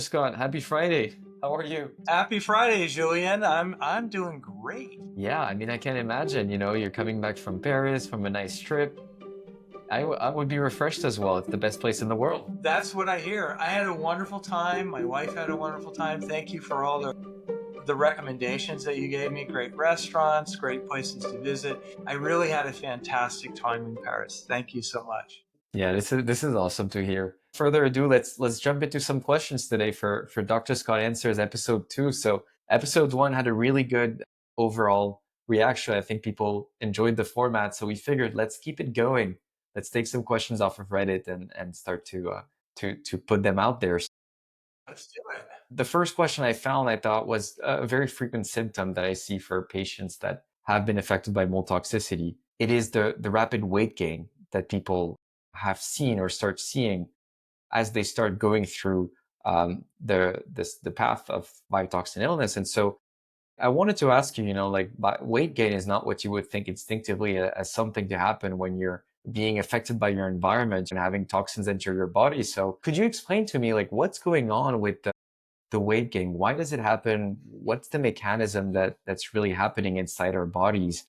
Scott, happy Friday. How are you? Happy Friday, Julien. I'm doing great. Yeah, I mean, I can't imagine, you're coming back from Paris from a nice trip. I would be refreshed as well. It's the best place in the world. That's what I hear. I had a wonderful time. My wife had a wonderful time. Thank you for all the recommendations that you gave me. Great restaurants, great places to visit. I really had a fantastic time in Paris. Thank you so much. Yeah, this is awesome to hear. Further ado, let's jump into some questions today for Dr. Scott Answers episode 2. So, episode 1 had a really good overall reaction. I think people enjoyed the format, so we figured let's keep it going. Let's take some questions off of Reddit and start to put them out there. Let's do it. The first question I found, I thought, was a very frequent symptom that I see for patients that have been affected by mold toxicity. It is the rapid weight gain that people have seen or start seeing as they start going through the path of biotoxin illness. And so I wanted to ask you, like weight gain is not what you would think instinctively as something to happen when you're being affected by your environment and having toxins enter your body. So could you explain to me like what's going on with the weight gain? Why does it happen? What's the mechanism that's really happening inside our bodies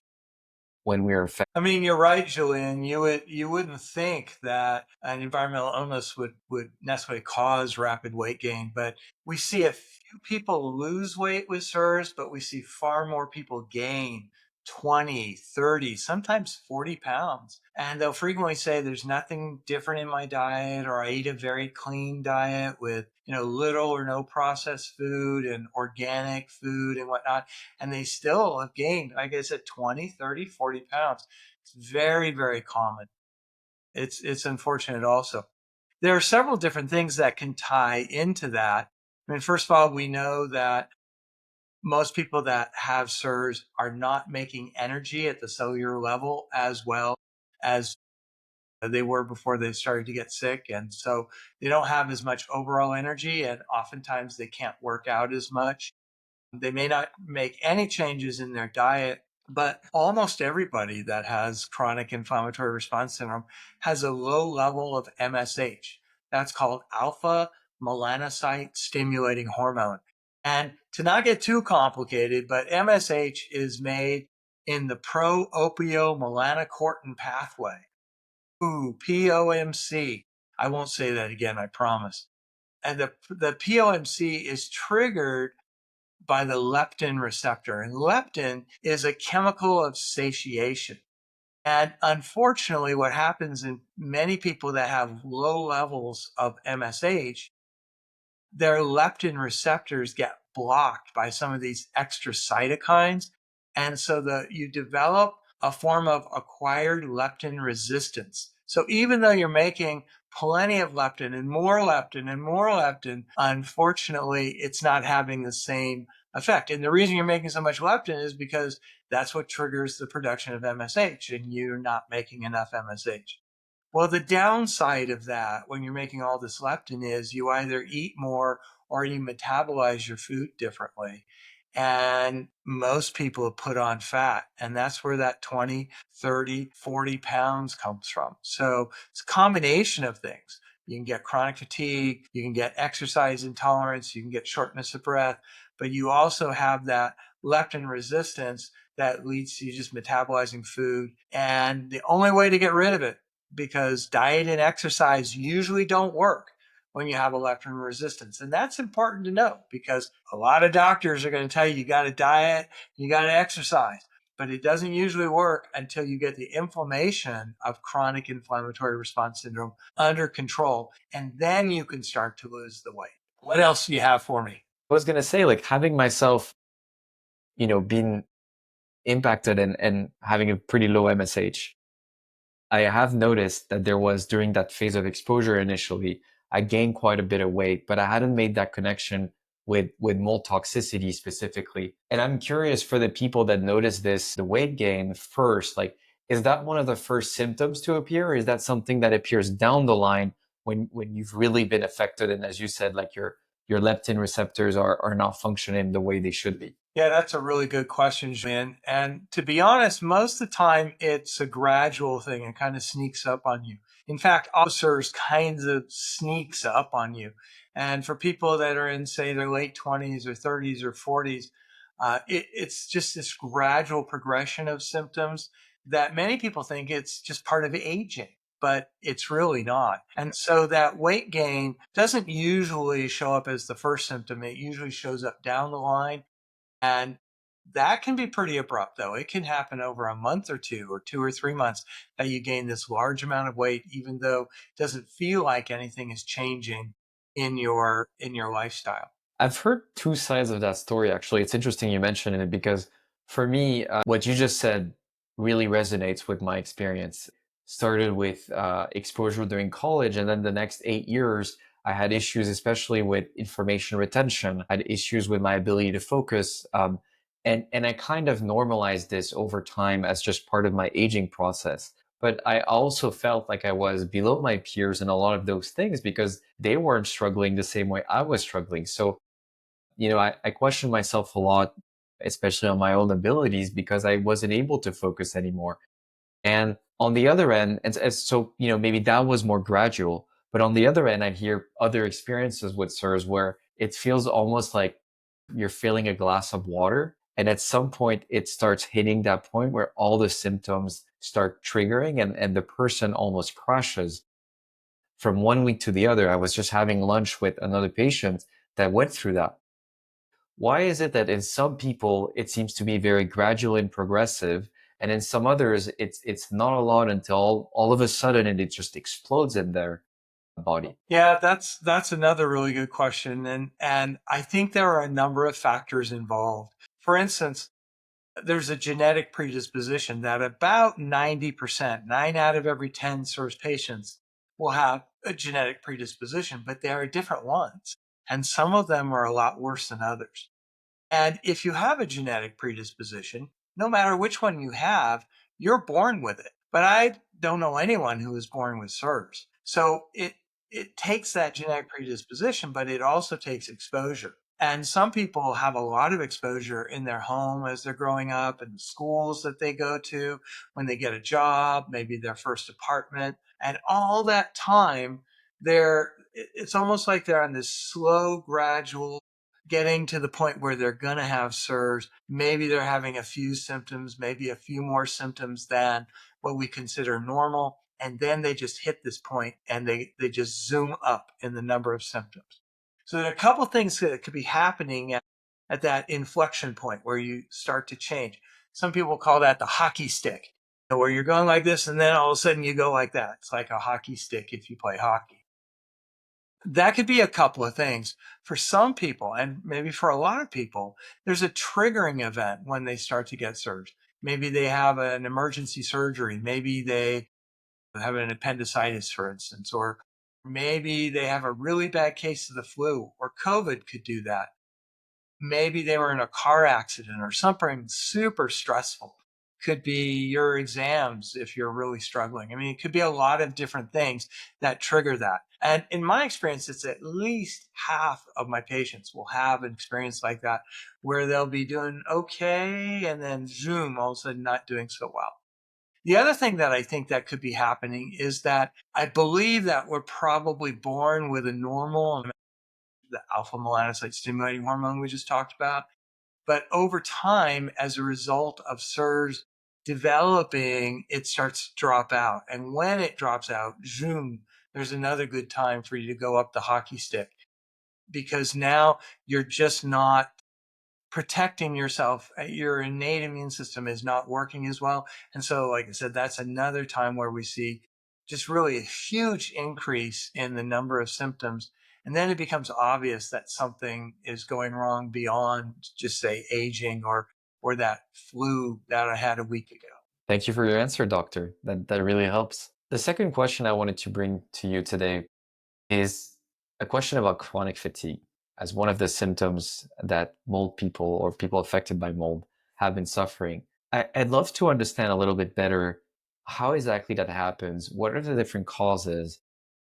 when we're affected? I mean, you're right, Julian. You wouldn't think that an environmental illness would necessarily cause rapid weight gain, but we see a few people lose weight with SIRS, but we see far more people gain 20, 30, sometimes 40 pounds. And they'll frequently say there's nothing different in my diet, or I eat a very clean diet with, little or no processed food and organic food and whatnot. And they still have gained, like I said, 20, 30, 40 pounds. It's very, very common. It's unfortunate also. There are several different things that can tie into that. I mean, first of all, we know that most people that have SIRS are not making energy at the cellular level as well as they were before they started to get sick. And so they don't have as much overall energy, and oftentimes they can't work out as much. They may not make any changes in their diet, but almost everybody that has chronic inflammatory response syndrome has a low level of MSH. That's called alpha melanocyte stimulating hormone. And to not get too complicated, but MSH is made in the pro-opiomelanocortin pathway. Ooh, POMC. I won't say that again, I promise. And the POMC is triggered by the leptin receptor. And leptin is a chemical of satiation. And unfortunately, what happens in many people that have low levels of MSH, their leptin receptors get blocked by some of these extra cytokines. And so you develop a form of acquired leptin resistance. So even though you're making plenty of leptin and more leptin and more leptin, unfortunately, it's not having the same effect. And the reason you're making so much leptin is because that's what triggers the production of MSH, and you're not making enough MSH. Well, the downside of that when you're making all this leptin is you either eat more or you metabolize your food differently. And most people have put on fat, and that's where that 20, 30, 40 pounds comes from. So it's a combination of things. You can get chronic fatigue, you can get exercise intolerance, you can get shortness of breath, but you also have that leptin resistance that leads to you just metabolizing food. And the only way to get rid of it, because diet and exercise usually don't work when you have a leptin resistance. And that's important to know, because a lot of doctors are going to tell you got to diet, you got to exercise, but it doesn't usually work until you get the inflammation of chronic inflammatory response syndrome under control. And then you can start to lose the weight. What else do you have for me? I was gonna say like having myself, being impacted and having a pretty low MSH. I have noticed that there was during that phase of exposure initially, I gained quite a bit of weight, but I hadn't made that connection with mold toxicity specifically. And I'm curious for the people that notice this, the weight gain first, like, is that one of the first symptoms to appear? Or is that something that appears down the line when you've really been affected? And as you said, like your leptin receptors are not functioning the way they should be. Yeah, that's a really good question, Jin. And to be honest, most of the time it's a gradual thing and kind of sneaks up on you. In fact, ulcers kinds of sneaks up on you. And for people that are in, say, their late 20s or 30s or 40s, it's just this gradual progression of symptoms that many people think it's just part of aging, but it's really not. And so that weight gain doesn't usually show up as the first symptom. It usually shows up down the line. And that can be pretty abrupt, though. It can happen over a month or 2 or 3 months that you gain this large amount of weight, even though it doesn't feel like anything is changing in your lifestyle. I've heard two sides of that story, actually. It's interesting you mentioned it because for me, what you just said really resonates with my experience. Started with exposure during college, and then the next 8 years, I had issues, especially with information retention. I had issues with my ability to focus. And I kind of normalized this over time as just part of my aging process. But I also felt like I was below my peers in a lot of those things because they weren't struggling the same way I was struggling. So I questioned myself a lot, especially on my own abilities, because I wasn't able to focus anymore. And on the other end, and so, maybe that was more gradual. But on the other end, I'd hear other experiences with SIRS where it feels almost like you're filling a glass of water. And at some point, it starts hitting that point where all the symptoms start triggering and the person almost crashes. From one week to the other, I was just having lunch with another patient that went through that. Why is it that in some people it seems to be very gradual and progressive, and in some others it's not a lot until all of a sudden it just explodes in their body? Yeah, that's another really good question, and I think there are a number of factors involved. For instance, there's a genetic predisposition that about 90%, 9 out of every 10 SIRS patients will have a genetic predisposition, but there are different ones, and some of them are a lot worse than others. And if you have a genetic predisposition, no matter which one you have, you're born with it. But I don't know anyone who was born with SIRS. So it takes that genetic predisposition, but it also takes exposure. And some people have a lot of exposure in their home as they're growing up, in the schools that they go to, when they get a job, maybe their first apartment. And all that time, it's almost like they're on this slow, gradual getting to the point where they're going to have SIRS. Maybe they're having a few symptoms, maybe a few more symptoms than what we consider normal. And then they just hit this point and they just zoom up in the number of symptoms. So there are a couple of things that could be happening at that inflection point where you start to change. Some people call that the hockey stick, where you're going like this and then all of a sudden you go like that. It's like a hockey stick if you play hockey. That could be a couple of things. For some people, and maybe for a lot of people, there's a triggering event when they start to get surged. Maybe they have an emergency surgery. Maybe they have an appendicitis, for instance, or maybe they have a really bad case of the flu, or COVID could do that. Maybe they were in a car accident or something super stressful. Could be your exams if you're really struggling. I mean, it could be a lot of different things that trigger that. And in my experience, it's at least half of my patients will have an experience like that where they'll be doing okay and then zoom, all of a sudden not doing so well. The other thing that I think that could be happening is that I believe that we're probably born with a normal, the alpha melanocyte stimulating hormone we just talked about. But over time, as a result of SIRS developing, it starts to drop out. And when it drops out, zoom, there's another good time for you to go up the hockey stick because now you're just not protecting yourself. Your innate immune system is not working as well. And so, like I said, that's another time where we see just really a huge increase in the number of symptoms. And then it becomes obvious that something is going wrong beyond just say aging or that flu that I had a week ago. Thank you for your answer, doctor. That really helps. The second question I wanted to bring to you today is a question about chronic fatigue as one of the symptoms that mold people or people affected by mold have been suffering. I'd love to understand a little bit better how exactly that happens. What are the different causes?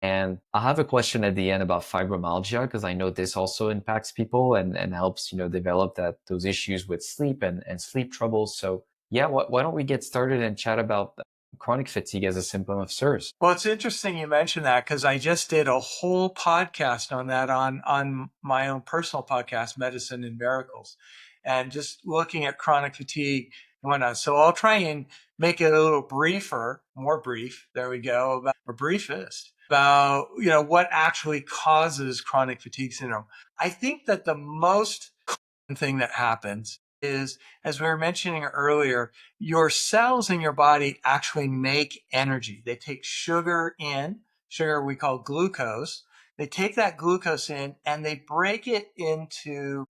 And I'll have a question at the end about fibromyalgia because I know this also impacts people and helps, develop those issues with sleep and sleep troubles. So yeah, why don't we get started and chat about chronic fatigue as a symptom of CIRS. Well, it's interesting you mentioned that because I just did a whole podcast on that on my own personal podcast, Medicine and Miracles, and just looking at chronic fatigue and whatnot. So I'll try and make it a little briefer, more brief. There we go, about or briefest about what actually causes chronic fatigue syndrome. I think that the most common thing that happens is, as we were mentioning earlier, your cells in your body actually make energy. They take sugar in, sugar we call glucose. They take that glucose in and they break it into,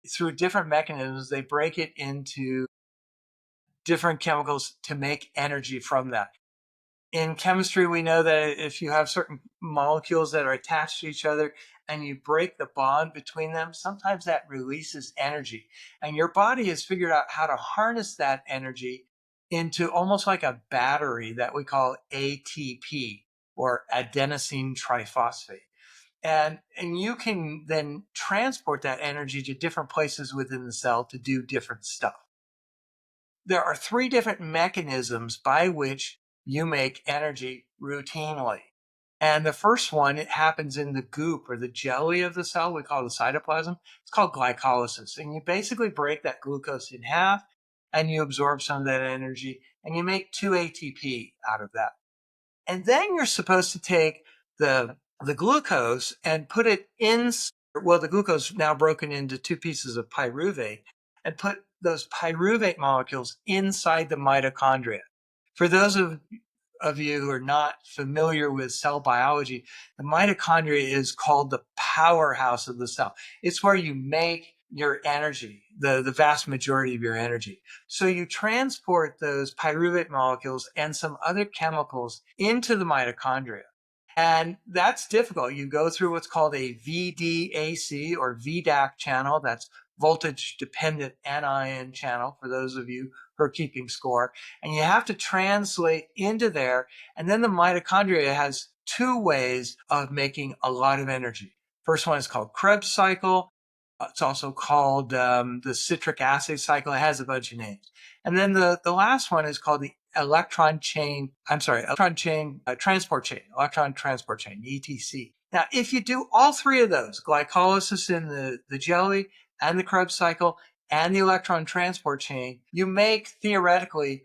through different mechanisms, they break it into different chemicals to make energy from that. In chemistry, we know that if you have certain molecules that are attached to each other and you break the bond between them, sometimes that releases energy. And your body has figured out how to harness that energy into almost like a battery that we call ATP, or adenosine triphosphate. And you can then transport that energy to different places within the cell to do different stuff. There are three different mechanisms by which you make energy routinely. And the first one, it happens in the goop or the jelly of the cell. We call it the cytoplasm. It's called glycolysis. And you basically break that glucose in half and you absorb some of that energy and you make 2 ATP out of that. And then you're supposed to take the glucose and put it in, well, the glucose now broken into 2 pieces of pyruvate, and put those pyruvate molecules inside the mitochondria. For those of you who are not familiar with cell biology, the mitochondria is called the powerhouse of the cell. It's where you make your energy, the vast majority of your energy. So you transport those pyruvate molecules and some other chemicals into the mitochondria. And that's difficult. You go through what's called a VDAC or VDAC channel. That's voltage dependent anion channel for those of you who are keeping score. And you have to translate into there. And then the mitochondria has 2 ways of making a lot of energy. First one is called Krebs cycle. It's also called the citric acid cycle. It has a bunch of names. And then the last one is called the electron transport chain, ETC. Now, if you do all 3 of those, glycolysis in the jelly and the Krebs cycle and the electron transport chain, you make theoretically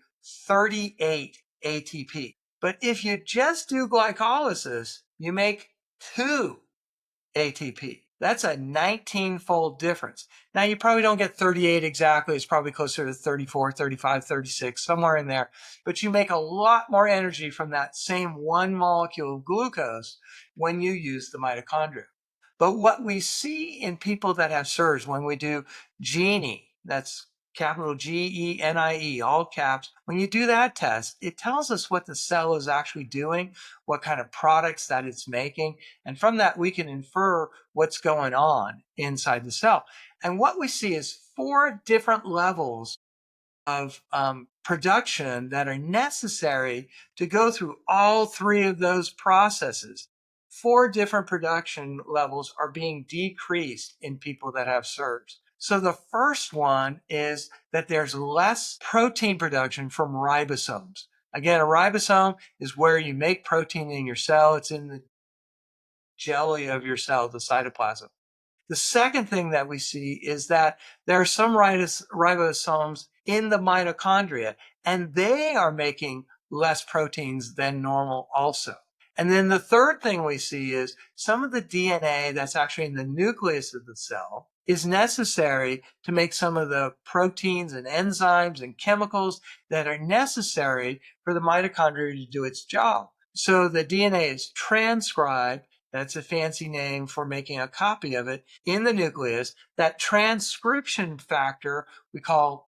38 ATP. But if you just do glycolysis, you make 2 ATP. That's a 19-fold difference. Now, you probably don't get 38 exactly. It's probably closer to 34, 35, 36, somewhere in there. But you make a lot more energy from that same 1 molecule of glucose when you use the mitochondria. But what we see in people that have CIRS, when we do Genie, that's capital GENIE, all caps, when you do that test, it tells us what the cell is actually doing, what kind of products that it's making. And from that, we can infer what's going on inside the cell. And what we see is 4 different levels of production that are necessary to go through all 3 of those processes. 4 different production levels are being decreased in people that have CIRS. So the first one is that there's less protein production from ribosomes. Again, a ribosome is where you make protein in your cell. It's in the jelly of your cell, the cytoplasm. The second thing that we see is that there are some ribosomes in the mitochondria, and they are making less proteins than normal also. And then the third thing we see is some of the DNA that's actually in the nucleus of the cell is necessary to make some of the proteins and enzymes and chemicals that are necessary for the mitochondria to do its job. So the DNA is transcribed. That's a fancy name for making a copy of it in the nucleus. That transcription factor we call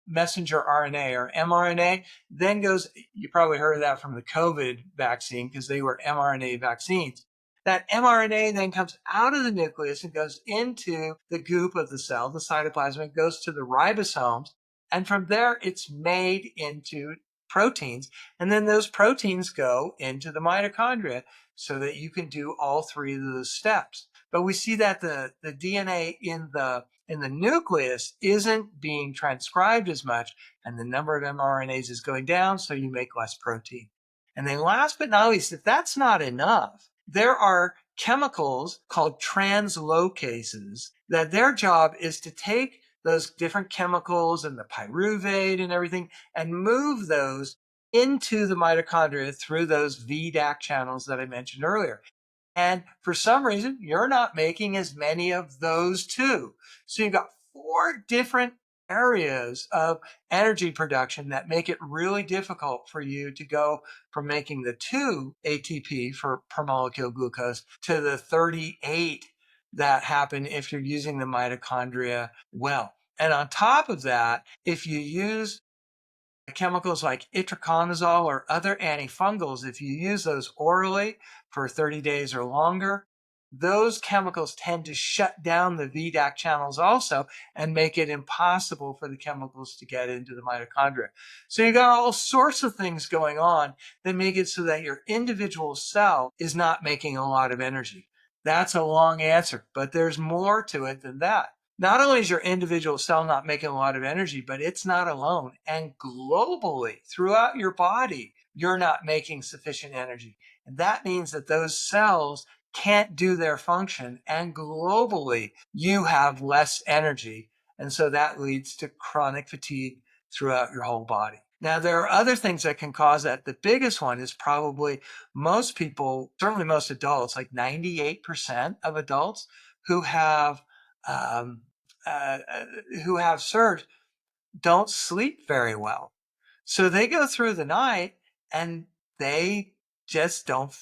messenger RNA or mRNA then goes, you probably heard of that from the COVID vaccine because they were mRNA vaccines. That mRNA then comes out of the nucleus and goes into the goop of the cell, the cytoplasm. It goes to the ribosomes. And from there, it's made into proteins. And then those proteins go into the mitochondria so that you can do all 3 of those steps. but we see that the DNA in the nucleus isn't being transcribed as much, and the number of mRNAs is going down, so you make less protein. And then last but not least, if that's not enough, there are chemicals called translocases that their job is to take those different chemicals and the pyruvate and everything and move those into the mitochondria through those VDAC channels that I mentioned earlier. And for some reason, you're not making as many of those too. So you've got 4 different areas of energy production that make it really difficult for you to go from making the 2 ATP per molecule glucose to the 38 that happen if you're using the mitochondria well. And on top of that, if you use chemicals like itraconazole or other antifungals, if you use those orally for 30 days or longer, those chemicals tend to shut down the VDAC channels also and make it impossible for the chemicals to get into the mitochondria. So you got all sorts of things going on that make it so that your individual cell is not making a lot of energy. That's a long answer, but there's more to it than that. Not only is your individual cell not making a lot of energy, but it's not alone. And globally, throughout your body, you're not making sufficient energy. And that means that those cells can't do their function. And globally, you have less energy. And so that leads to chronic fatigue throughout your whole body. Now, there are other things that can cause that. The biggest one is probably most people, certainly most adults, like 98% of adults who have um, who have CIRS don't sleep very well. So they go through the night and they just don't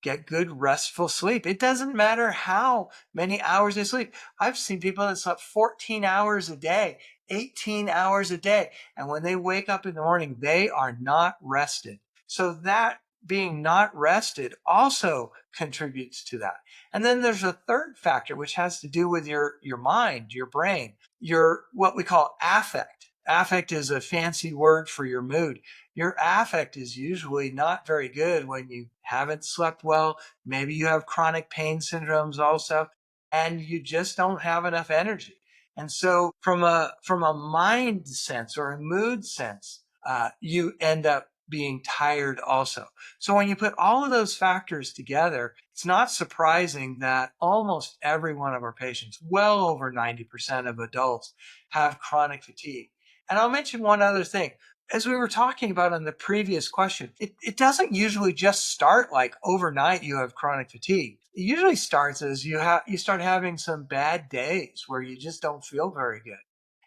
get good restful sleep. It doesn't matter how many hours they sleep. I've seen people that slept 14 hours a day, 18 hours a day. And when they wake up in the morning, they are not rested. So that being not rested also contributes to that. And then there's a third factor, which has to do with your mind, your brain, your what we call affect. Affect is a fancy word for your mood. Your affect is usually not very good when you haven't slept well. Maybe you have chronic pain syndromes also, and you just don't have enough energy. And so from a mind sense or a mood sense, you end up being tired also. So when you put all of those factors together, it's not surprising that almost every one of our patients, well over 90% of adults, have chronic fatigue. And I'll mention one other thing. As we were talking about on the previous question, it doesn't usually just start like overnight you have chronic fatigue. It usually starts as you start having some bad days where you just don't feel very good.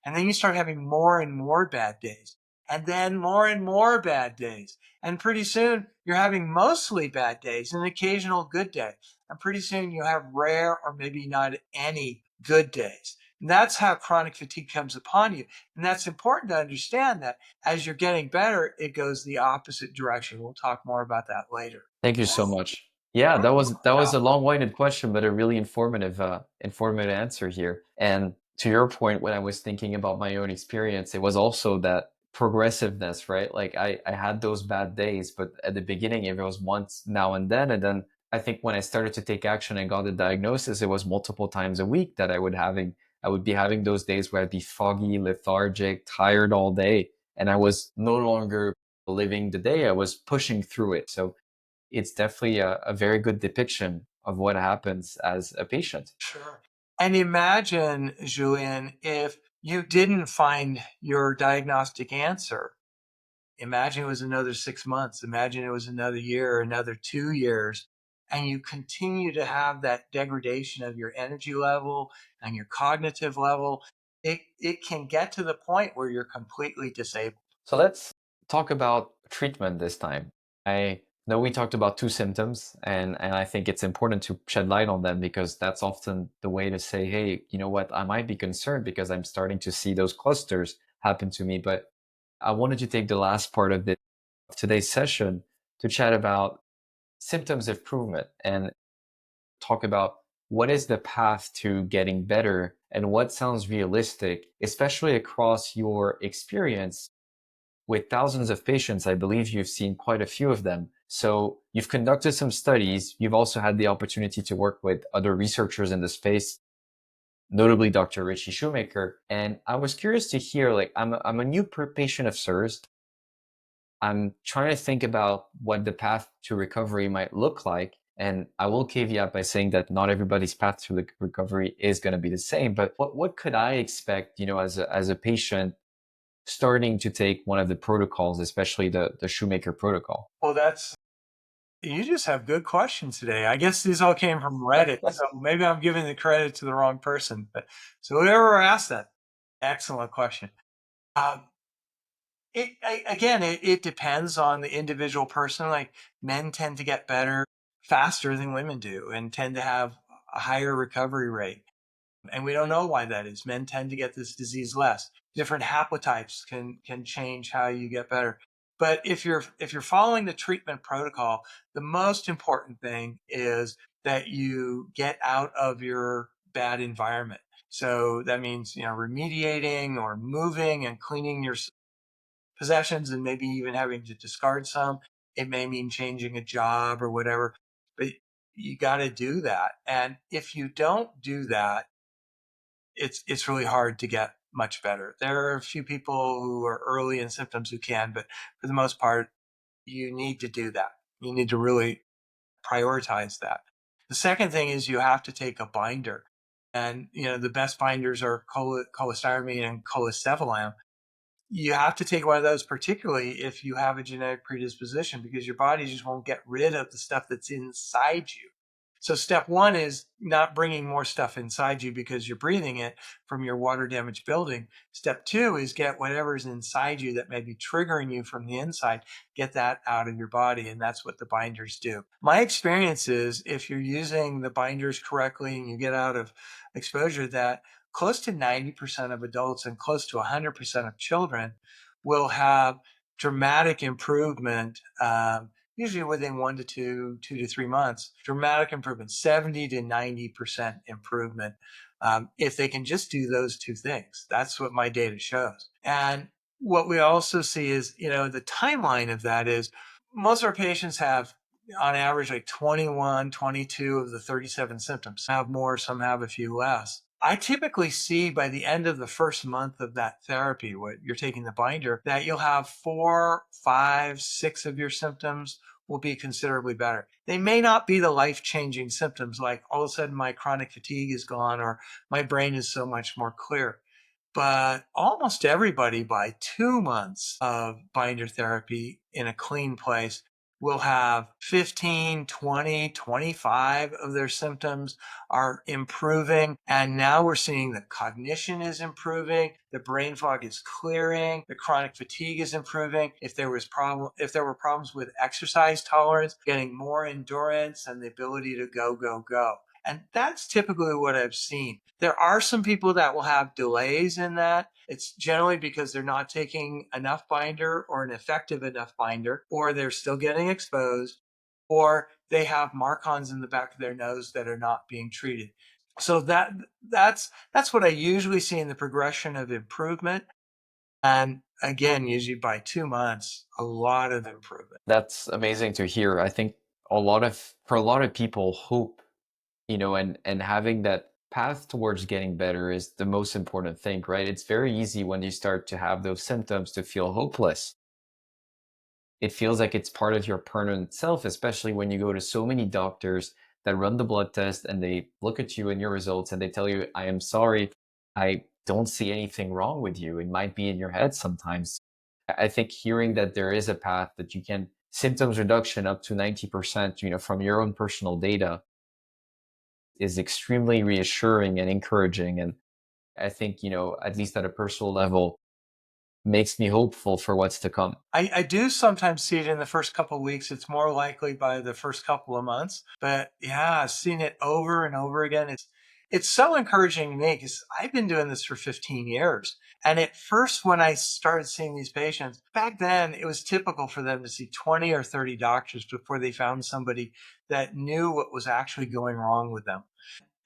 And then you start having more and more bad days. And then more and more bad days. And pretty soon you're having mostly bad days and an occasional good day. And pretty soon you have rare or maybe not any good days. And that's how chronic fatigue comes upon you. And that's important to understand that as you're getting better, it goes the opposite direction. We'll talk more about that later. Thank you so much. Yeah, that was a long-winded question, but a really informative answer here. And to your point, when I was thinking about my own experience, it was also that progressiveness, right? Like I had those bad days, but at the beginning it was once now and then I think when I started to take action and got the diagnosis, it was multiple times a week that I would be having those days where I'd be foggy, lethargic, tired all day, and I was no longer living the day, I was pushing through it. So it's definitely a very good depiction of what happens as a patient. Sure. And imagine, Julien, if you didn't find your diagnostic answer. Imagine it was another 6 months. Imagine it was another year, another 2 years, and you continue to have that degradation of your energy level and your cognitive level. It can get to the point where you're completely disabled. So let's talk about treatment this time. I know we talked about two symptoms, and I think it's important to shed light on them because that's often the way to say, hey, you know what, I might be concerned because I'm starting to see those clusters happen to me. But I wanted to take the last part of today's session to chat about symptoms improvement and talk about what is the path to getting better and what sounds realistic, especially across your experience with thousands of patients. I believe you've seen quite a few of them. So you've conducted some studies. You've also had the opportunity to work with other researchers in the space, notably Dr. Richie Shoemaker. And I was curious to hear, like, I'm a new patient of CIRS. I'm trying to think about what the path to recovery might look like. And I will caveat by saying that not everybody's path to recovery is going to be the same. But what could I expect, as a patient starting to take one of the protocols, especially the Shoemaker protocol? Well, you just have good questions today. I guess these all came from Reddit, so maybe I'm giving the credit to the wrong person. But so whoever asked that, excellent question. Um, it depends on the individual person. Like men tend to get better faster than women do, and tend to have a higher recovery rate. And we don't know why that is. Men tend to get this disease less. Different haplotypes can change how you get better. But if you're following the treatment protocol, the most important thing is that you get out of your bad environment. So that means, remediating or moving and cleaning your possessions, and maybe even having to discard some. It may mean changing a job or whatever, but you got to do that. And if you don't do that, it's really hard to get much better. There are a few people who are early in symptoms who can, but for the most part, you need to do that. You need to really prioritize that. The second thing is you have to take a binder. And, the best binders are cholestyramine and cholestyramine. You have to take one of those, particularly if you have a genetic predisposition, because your body just won't get rid of the stuff that's inside you. So step one is not bringing more stuff inside you because you're breathing it from your water damaged building. Step two is get whatever's inside you that may be triggering you from the inside, get that out of your body. And that's what the binders do. My experience is if you're using the binders correctly and you get out of exposure, that close to 90% of adults and close to 100% of children will have dramatic improvement, usually within 2 to 3 months, dramatic improvement, 70 to 90% improvement, if they can just do those two things. That's what my data shows. And what we also see is, the timeline of that is most of our patients have on average like 21, 22 of the 37 symptoms. Some have more, some have a few less. I typically see by the end of the first month of that therapy, what you're taking the binder, that you'll have 4, 5, 6 of your symptoms will be considerably better. They may not be the life-changing symptoms like all of a sudden my chronic fatigue is gone or my brain is so much more clear. But almost everybody by 2 months of binder therapy in a clean place will have 15, 20, 25 of their symptoms are improving. And now we're seeing the cognition is improving, the brain fog is clearing, the chronic fatigue is improving. If there were problems with exercise tolerance, getting more endurance and the ability to go, go, go. And that's typically what I've seen. There are some people that will have delays in that. It's generally because they're not taking enough binder or an effective enough binder, or they're still getting exposed, or they have mark-ons in the back of their nose that are not being treated. So that's what I usually see in the progression of improvement. And again, usually by 2 months, a lot of improvement. That's amazing to hear. I think for a lot of people, hope, and having that path towards getting better is the most important thing, right? It's very easy when you start to have those symptoms to feel hopeless. It feels like it's part of your permanent self, especially when you go to so many doctors that run the blood test and they look at you and your results and they tell you, I am sorry, I don't see anything wrong with you. It might be in your head sometimes. I think hearing that there is a path that you can symptoms reduction up to 90%, from your own personal data is extremely reassuring and encouraging. And I think, at least at a personal level, makes me hopeful for what's to come. I do sometimes see it in the first couple of weeks. It's more likely by the first couple of months. But yeah, I've seen it over and over again. It's so encouraging to me because I've been doing this for 15 years. And at first, when I started seeing these patients, back then it was typical for them to see 20 or 30 doctors before they found somebody that knew what was actually going wrong with them.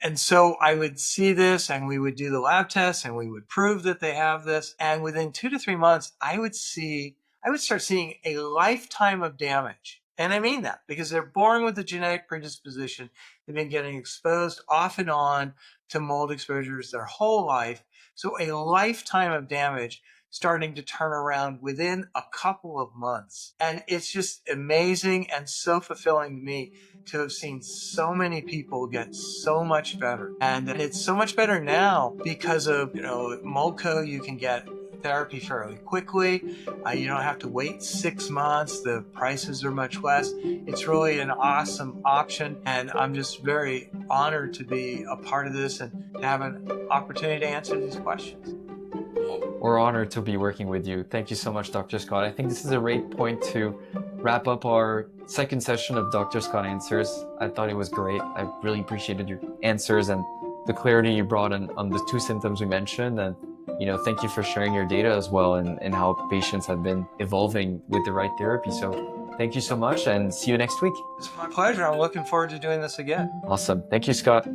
And so I would see this and we would do the lab tests and we would prove that they have this. And within 2 to 3 months, I would start seeing a lifetime of damage And I mean that because they're born with a genetic predisposition. They've been getting exposed off and on to mold exposures their whole life. So a lifetime of damage starting to turn around within a couple of months. And it's just amazing and so fulfilling to me to have seen so many people get so much better. And it's so much better now because of, MoldCo. You can get therapy fairly quickly. You don't have to wait 6 months. The prices are much less. It's really an awesome option. And I'm just very honored to be a part of this and to have an opportunity to answer these questions. We're honored to be working with you. Thank you so much, Dr. Scott. I think this is a great point to wrap up our second session of Dr. Scott Answers. I thought it was great. I really appreciated your answers and the clarity you brought on the 2 symptoms we mentioned. And thank you for sharing your data as well and how patients have been evolving with the right therapy. So thank you so much and see you next week. It's my pleasure. I'm looking forward to doing this again. Awesome. Thank you, Scott.